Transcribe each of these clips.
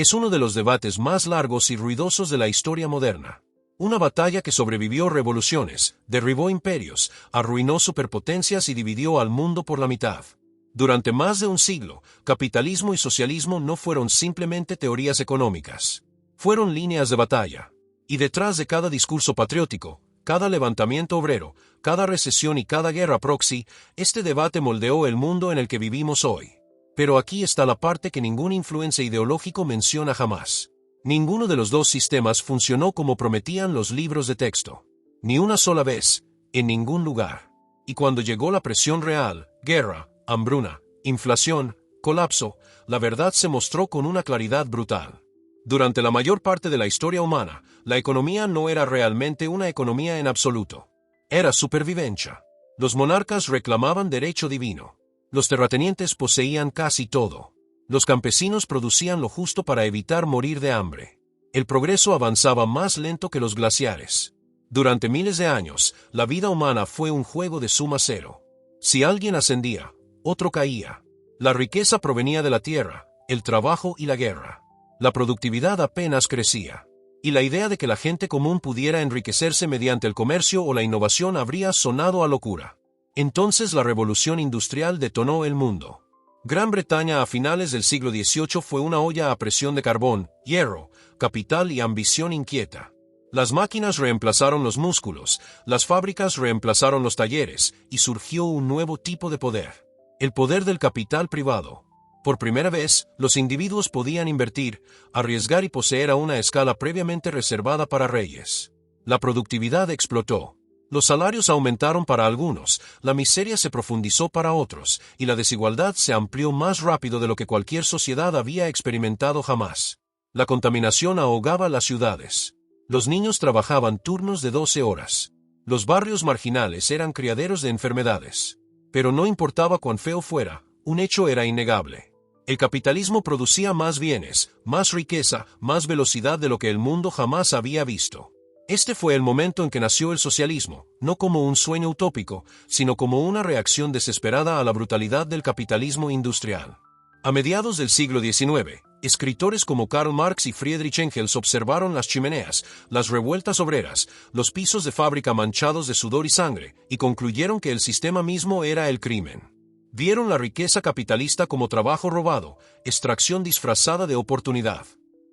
Es uno de los debates más largos y ruidosos de la historia moderna. Una batalla que sobrevivió revoluciones, derribó imperios, arruinó superpotencias y dividió al mundo por la mitad. Durante más de un siglo, capitalismo y socialismo no fueron simplemente teorías económicas. Fueron líneas de batalla. Y detrás de cada discurso patriótico, cada levantamiento obrero, cada recesión y cada guerra proxy, este debate moldeó el mundo en el que vivimos hoy. Pero aquí está la parte que ningún influencer ideológico menciona jamás. Ninguno de los dos sistemas funcionó como prometían los libros de texto. Ni una sola vez, en ningún lugar. Y cuando llegó la presión real, guerra, hambruna, inflación, colapso, la verdad se mostró con una claridad brutal. Durante la mayor parte de la historia humana, la economía no era realmente una economía en absoluto. Era supervivencia. Los monarcas reclamaban derecho divino. Los terratenientes poseían casi todo. Los campesinos producían lo justo para evitar morir de hambre. El progreso avanzaba más lento que los glaciares. Durante miles de años, la vida humana fue un juego de suma cero. Si alguien ascendía, otro caía. La riqueza provenía de la tierra, el trabajo y la guerra. La productividad apenas crecía. Y la idea de que la gente común pudiera enriquecerse mediante el comercio o la innovación habría sonado a locura. Entonces la revolución industrial detonó el mundo. Gran Bretaña a finales del siglo XVIII fue una olla a presión de carbón, hierro, capital y ambición inquieta. Las máquinas reemplazaron los músculos, las fábricas reemplazaron los talleres, y surgió un nuevo tipo de poder. El poder del capital privado. Por primera vez, los individuos podían invertir, arriesgar y poseer a una escala previamente reservada para reyes. La productividad explotó. Los salarios aumentaron para algunos, la miseria se profundizó para otros, y la desigualdad se amplió más rápido de lo que cualquier sociedad había experimentado jamás. La contaminación ahogaba las ciudades. Los niños trabajaban turnos de 12 horas. Los barrios marginales eran criaderos de enfermedades. Pero no importaba cuán feo fuera, un hecho era innegable. El capitalismo producía más bienes, más riqueza, más velocidad de lo que el mundo jamás había visto. Este fue el momento en que nació el socialismo, no como un sueño utópico, sino como una reacción desesperada a la brutalidad del capitalismo industrial. A mediados del siglo XIX, escritores como Karl Marx y Friedrich Engels observaron las chimeneas, las revueltas obreras, los pisos de fábrica manchados de sudor y sangre, y concluyeron que el sistema mismo era el crimen. Vieron la riqueza capitalista como trabajo robado, extracción disfrazada de oportunidad.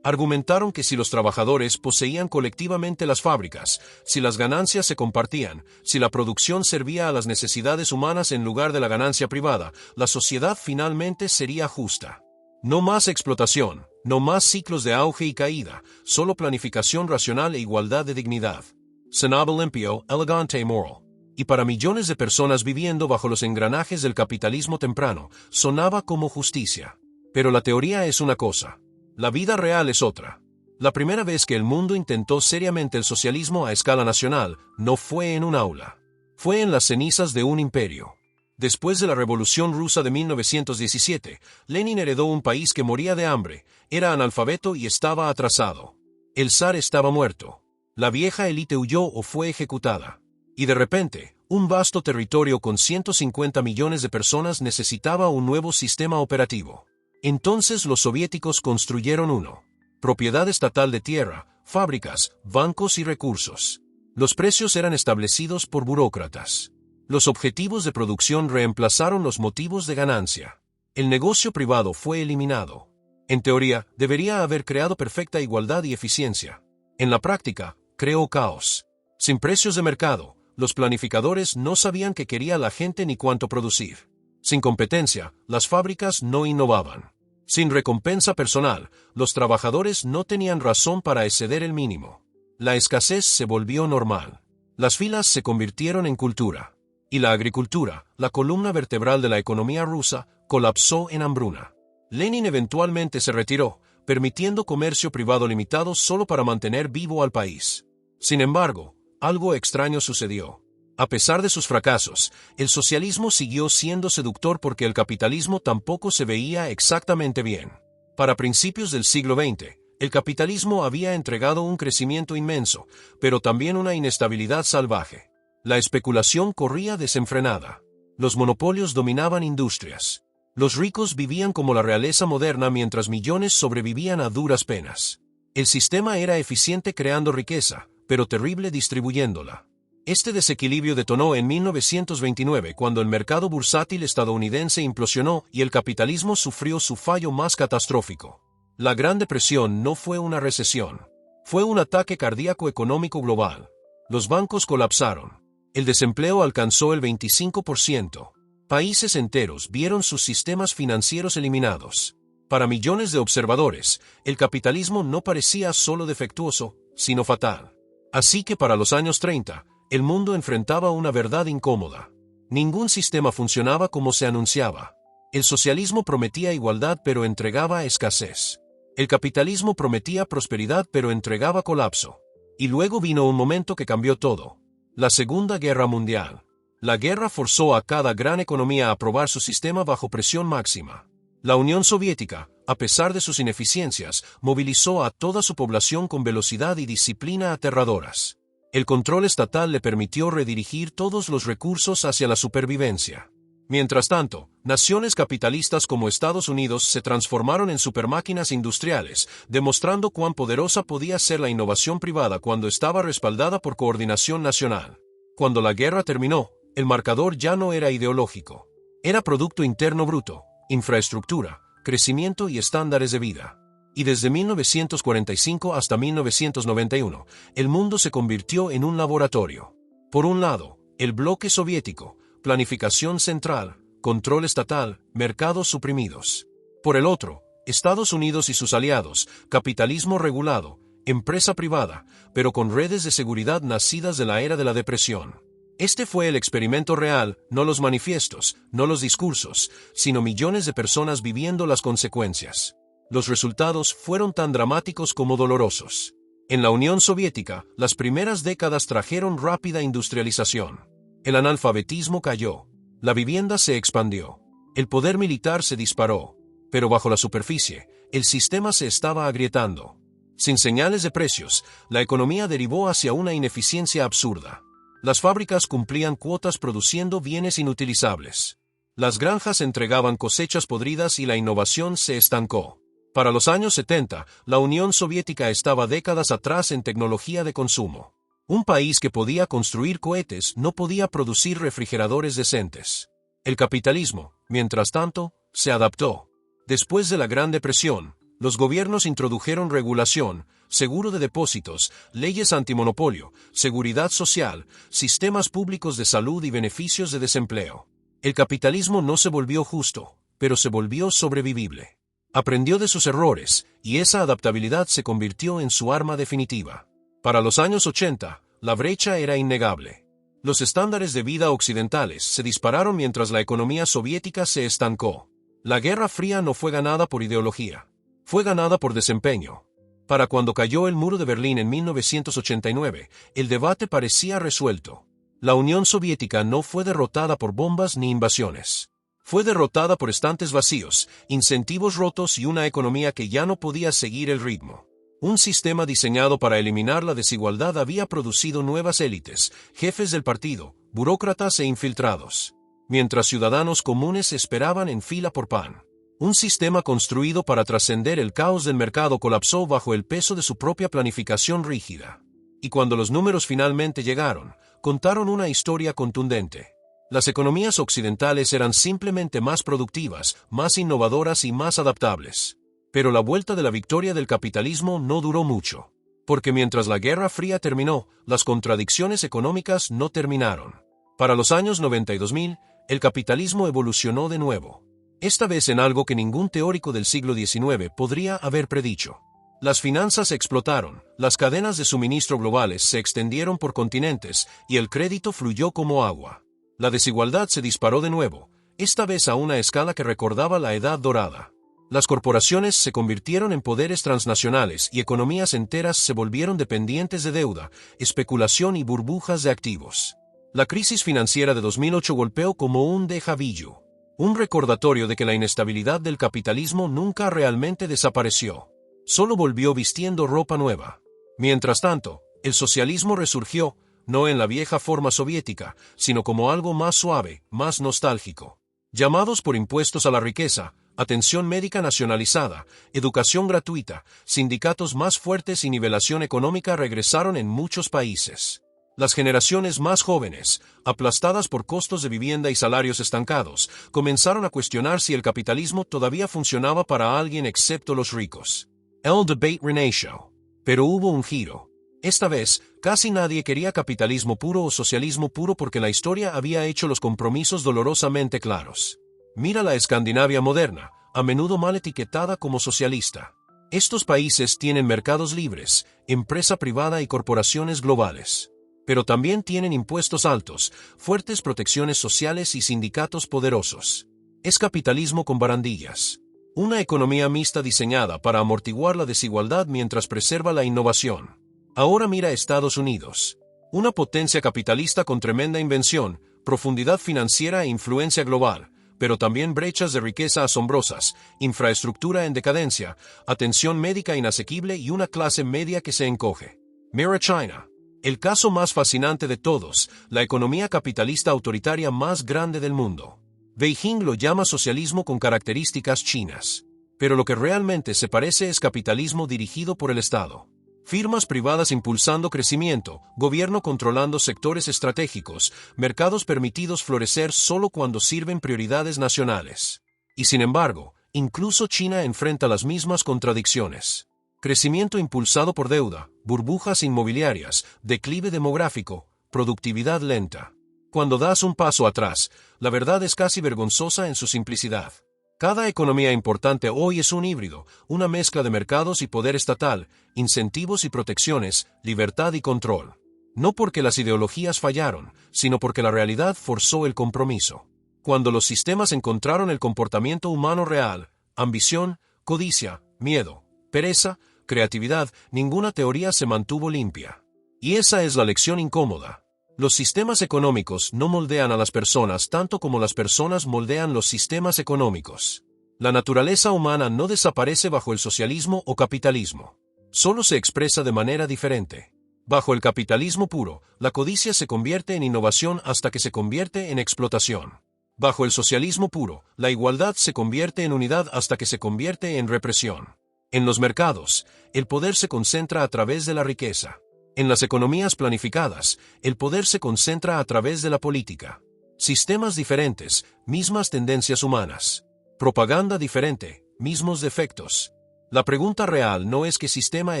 Argumentaron que si los trabajadores poseían colectivamente las fábricas, si las ganancias se compartían, si la producción servía a las necesidades humanas en lugar de la ganancia privada, la sociedad finalmente sería justa. No más explotación, no más ciclos de auge y caída, solo planificación racional e igualdad de dignidad. Sonaba limpio, elegante y moral. Y para millones de personas viviendo bajo los engranajes del capitalismo temprano, sonaba como justicia. Pero la teoría es una cosa. La vida real es otra. La primera vez que el mundo intentó seriamente el socialismo a escala nacional no fue en un aula. Fue en las cenizas de un imperio. Después de la Revolución Rusa de 1917, Lenin heredó un país que moría de hambre, era analfabeto y estaba atrasado. El zar estaba muerto. La vieja élite huyó o fue ejecutada. Y de repente, un vasto territorio con 150 millones de personas necesitaba un nuevo sistema operativo. Entonces los soviéticos construyeron uno. Propiedad estatal de tierra, fábricas, bancos y recursos. Los precios eran establecidos por burócratas. Los objetivos de producción reemplazaron los motivos de ganancia. El negocio privado fue eliminado. En teoría, debería haber creado perfecta igualdad y eficiencia. En la práctica, creó caos. Sin precios de mercado, los planificadores no sabían qué quería la gente ni cuánto producir. Sin competencia, las fábricas no innovaban. Sin recompensa personal, los trabajadores no tenían razón para exceder el mínimo. La escasez se volvió normal. Las filas se convirtieron en cultura. Y la agricultura, la columna vertebral de la economía rusa, colapsó en hambruna. Lenin eventualmente se retiró, permitiendo comercio privado limitado solo para mantener vivo al país. Sin embargo, algo extraño sucedió. A pesar de sus fracasos, el socialismo siguió siendo seductor porque el capitalismo tampoco se veía exactamente bien. Para principios del siglo XX, el capitalismo había entregado un crecimiento inmenso, pero también una inestabilidad salvaje. La especulación corría desenfrenada. Los monopolios dominaban industrias. Los ricos vivían como la realeza moderna mientras millones sobrevivían a duras penas. El sistema era eficiente creando riqueza, pero terrible distribuyéndola. Este desequilibrio detonó en 1929 cuando el mercado bursátil estadounidense implosionó y el capitalismo sufrió su fallo más catastrófico. La Gran Depresión no fue una recesión. Fue un ataque cardíaco económico global. Los bancos colapsaron. El desempleo alcanzó el 25%. Países enteros vieron sus sistemas financieros eliminados. Para millones de observadores, el capitalismo no parecía solo defectuoso, sino fatal. Así que para los años 30, el mundo enfrentaba una verdad incómoda. Ningún sistema funcionaba como se anunciaba. El socialismo prometía igualdad pero entregaba escasez. El capitalismo prometía prosperidad pero entregaba colapso. Y luego vino un momento que cambió todo. La Segunda Guerra Mundial. La guerra forzó a cada gran economía a probar su sistema bajo presión máxima. La Unión Soviética, a pesar de sus ineficiencias, movilizó a toda su población con velocidad y disciplina aterradoras. El control estatal le permitió redirigir todos los recursos hacia la supervivencia. Mientras tanto, naciones capitalistas como Estados Unidos se transformaron en supermáquinas industriales, demostrando cuán poderosa podía ser la innovación privada cuando estaba respaldada por coordinación nacional. Cuando la guerra terminó, el marcador ya no era ideológico. Era Producto Interno Bruto, infraestructura, crecimiento y estándares de vida. Y desde 1945 hasta 1991, el mundo se convirtió en un laboratorio. Por un lado, el bloque soviético, planificación central, control estatal, mercados suprimidos. Por el otro, Estados Unidos y sus aliados, capitalismo regulado, empresa privada, pero con redes de seguridad nacidas de la era de la depresión. Este fue el experimento real, no los manifiestos, no los discursos, sino millones de personas viviendo las consecuencias. Los resultados fueron tan dramáticos como dolorosos. En la Unión Soviética, las primeras décadas trajeron rápida industrialización. El analfabetismo cayó. La vivienda se expandió. El poder militar se disparó. Pero bajo la superficie, el sistema se estaba agrietando. Sin señales de precios, la economía derivó hacia una ineficiencia absurda. Las fábricas cumplían cuotas produciendo bienes inutilizables. Las granjas entregaban cosechas podridas y la innovación se estancó. Para los años 70, la Unión Soviética estaba décadas atrás en tecnología de consumo. Un país que podía construir cohetes no podía producir refrigeradores decentes. El capitalismo, mientras tanto, se adaptó. Después de la Gran Depresión, los gobiernos introdujeron regulación, seguro de depósitos, leyes antimonopolio, seguridad social, sistemas públicos de salud y beneficios de desempleo. El capitalismo no se volvió justo, pero se volvió sobrevivible. Aprendió de sus errores, y esa adaptabilidad se convirtió en su arma definitiva. Para los años 80, la brecha era innegable. Los estándares de vida occidentales se dispararon mientras la economía soviética se estancó. La Guerra Fría no fue ganada por ideología. Fue ganada por desempeño. Para cuando cayó el muro de Berlín en 1989, el debate parecía resuelto. La Unión Soviética no fue derrotada por bombas ni invasiones. Fue derrotada por estantes vacíos, incentivos rotos y una economía que ya no podía seguir el ritmo. Un sistema diseñado para eliminar la desigualdad había producido nuevas élites, jefes del partido, burócratas e infiltrados, mientras ciudadanos comunes esperaban en fila por pan. Un sistema construido para trascender el caos del mercado colapsó bajo el peso de su propia planificación rígida. Y cuando los números finalmente llegaron, contaron una historia contundente. Las economías occidentales eran simplemente más productivas, más innovadoras y más adaptables. Pero la vuelta de la victoria del capitalismo no duró mucho. Porque mientras la Guerra Fría terminó, las contradicciones económicas no terminaron. Para los años 90 y 2000, el capitalismo evolucionó de nuevo. Esta vez en algo que ningún teórico del siglo XIX podría haber predicho. Las finanzas explotaron, las cadenas de suministro globales se extendieron por continentes y el crédito fluyó como agua. La desigualdad se disparó de nuevo, esta vez a una escala que recordaba la Edad Dorada. Las corporaciones se convirtieron en poderes transnacionales y economías enteras se volvieron dependientes de deuda, especulación y burbujas de activos. La crisis financiera de 2008 golpeó como un déjà vu, un recordatorio de que la inestabilidad del capitalismo nunca realmente desapareció. Solo volvió vistiendo ropa nueva. Mientras tanto, el socialismo resurgió, no en la vieja forma soviética, sino como algo más suave, más nostálgico. Llamados por impuestos a la riqueza, atención médica nacionalizada, educación gratuita, sindicatos más fuertes y nivelación económica regresaron en muchos países. Las generaciones más jóvenes, aplastadas por costos de vivienda y salarios estancados, comenzaron a cuestionar si el capitalismo todavía funcionaba para alguien excepto los ricos. El debate renació. Pero hubo un giro. Esta vez, casi nadie quería capitalismo puro o socialismo puro porque la historia había hecho los compromisos dolorosamente claros. Mira la Escandinavia moderna, a menudo mal etiquetada como socialista. Estos países tienen mercados libres, empresa privada y corporaciones globales. Pero también tienen impuestos altos, fuertes protecciones sociales y sindicatos poderosos. Es capitalismo con barandillas. Una economía mixta diseñada para amortiguar la desigualdad mientras preserva la innovación. Ahora mira Estados Unidos. Una potencia capitalista con tremenda invención, profundidad financiera e influencia global, pero también brechas de riqueza asombrosas, infraestructura en decadencia, atención médica inasequible y una clase media que se encoge. Mira China. El caso más fascinante de todos, la economía capitalista autoritaria más grande del mundo. Beijing lo llama socialismo con características chinas. Pero lo que realmente se parece es capitalismo dirigido por el Estado. Firmas privadas impulsando crecimiento, gobierno controlando sectores estratégicos, mercados permitidos florecer solo cuando sirven prioridades nacionales. Y sin embargo, incluso China enfrenta las mismas contradicciones. Crecimiento impulsado por deuda, burbujas inmobiliarias, declive demográfico, productividad lenta. Cuando das un paso atrás, la verdad es casi vergonzosa en su simplicidad. Cada economía importante hoy es un híbrido, una mezcla de mercados y poder estatal, incentivos y protecciones, libertad y control. No porque las ideologías fallaron, sino porque la realidad forzó el compromiso. Cuando los sistemas encontraron el comportamiento humano real, ambición, codicia, miedo, pereza, creatividad, ninguna teoría se mantuvo limpia. Y esa es la lección incómoda. Los sistemas económicos no moldean a las personas tanto como las personas moldean los sistemas económicos. La naturaleza humana no desaparece bajo el socialismo o capitalismo. Solo se expresa de manera diferente. Bajo el capitalismo puro, la codicia se convierte en innovación hasta que se convierte en explotación. Bajo el socialismo puro, la igualdad se convierte en unidad hasta que se convierte en represión. En los mercados, el poder se concentra a través de la riqueza. En las economías planificadas, el poder se concentra a través de la política. Sistemas diferentes, mismas tendencias humanas. Propaganda diferente, mismos defectos. La pregunta real no es qué sistema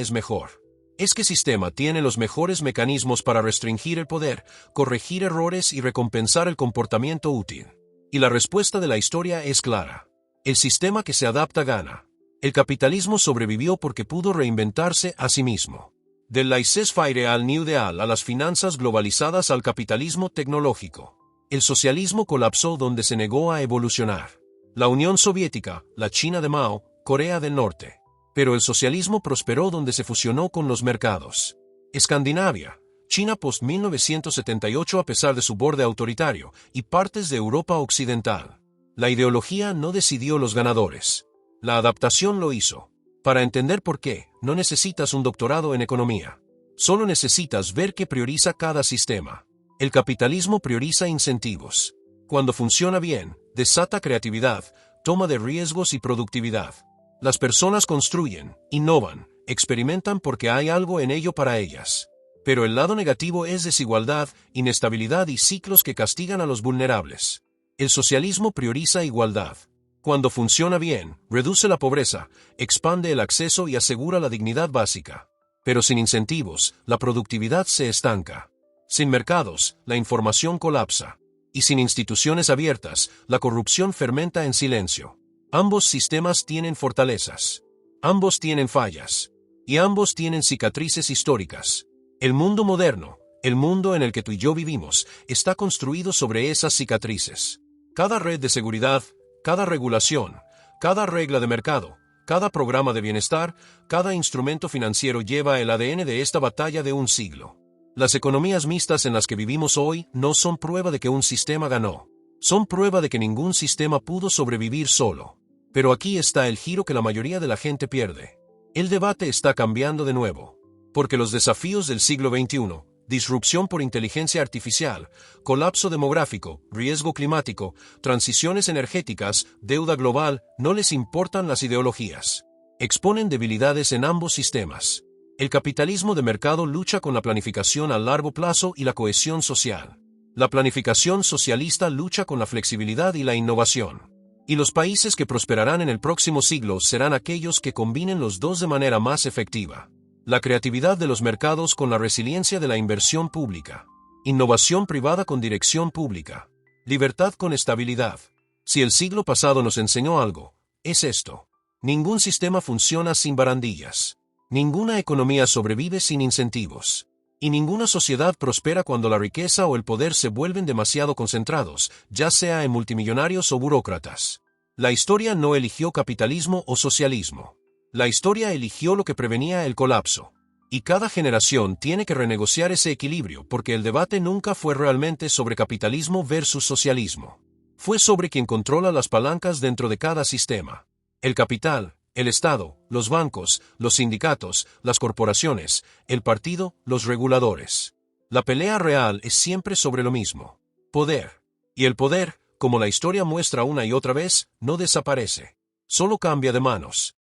es mejor. Es qué sistema tiene los mejores mecanismos para restringir el poder, corregir errores y recompensar el comportamiento útil. Y la respuesta de la historia es clara. El sistema que se adapta gana. El capitalismo sobrevivió porque pudo reinventarse a sí mismo. Del laissez-faire al New Deal a las finanzas globalizadas al capitalismo tecnológico. El socialismo colapsó donde se negó a evolucionar. La Unión Soviética, la China de Mao, Corea del Norte. Pero el socialismo prosperó donde se fusionó con los mercados. Escandinavia, China post-1978 a pesar de su borde autoritario, y partes de Europa occidental. La ideología no decidió los ganadores. La adaptación lo hizo. Para entender por qué, no necesitas un doctorado en economía. Solo necesitas ver qué prioriza cada sistema. El capitalismo prioriza incentivos. Cuando funciona bien, desata creatividad, toma de riesgos y productividad. Las personas construyen, innovan, experimentan porque hay algo en ello para ellas. Pero el lado negativo es desigualdad, inestabilidad y ciclos que castigan a los vulnerables. El socialismo prioriza igualdad. Cuando funciona bien, reduce la pobreza, expande el acceso y asegura la dignidad básica. Pero sin incentivos, la productividad se estanca. Sin mercados, la información colapsa. Y sin instituciones abiertas, la corrupción fermenta en silencio. Ambos sistemas tienen fortalezas. Ambos tienen fallas. Y ambos tienen cicatrices históricas. El mundo moderno, el mundo en el que tú y yo vivimos, está construido sobre esas cicatrices. Cada red de seguridad, cada regulación, cada regla de mercado, cada programa de bienestar, cada instrumento financiero lleva el ADN de esta batalla de un siglo. Las economías mixtas en las que vivimos hoy no son prueba de que un sistema ganó. Son prueba de que ningún sistema pudo sobrevivir solo. Pero aquí está el giro que la mayoría de la gente pierde. El debate está cambiando de nuevo. Porque los desafíos del siglo XXI, disrupción por inteligencia artificial, colapso demográfico, riesgo climático, transiciones energéticas, deuda global, no les importan las ideologías. Exponen debilidades en ambos sistemas. El capitalismo de mercado lucha con la planificación a largo plazo y la cohesión social. La planificación socialista lucha con la flexibilidad y la innovación. Y los países que prosperarán en el próximo siglo serán aquellos que combinen los dos de manera más efectiva. La creatividad de los mercados con la resiliencia de la inversión pública. Innovación privada con dirección pública. Libertad con estabilidad. Si el siglo pasado nos enseñó algo, es esto. Ningún sistema funciona sin barandillas. Ninguna economía sobrevive sin incentivos. Y ninguna sociedad prospera cuando la riqueza o el poder se vuelven demasiado concentrados, ya sea en multimillonarios o burócratas. La historia no eligió capitalismo o socialismo. La historia eligió lo que prevenía el colapso. Y cada generación tiene que renegociar ese equilibrio porque el debate nunca fue realmente sobre capitalismo versus socialismo. Fue sobre quien controla las palancas dentro de cada sistema. El capital, el Estado, los bancos, los sindicatos, las corporaciones, el partido, los reguladores. La pelea real es siempre sobre lo mismo. Poder. Y el poder, como la historia muestra una y otra vez, no desaparece. Solo cambia de manos.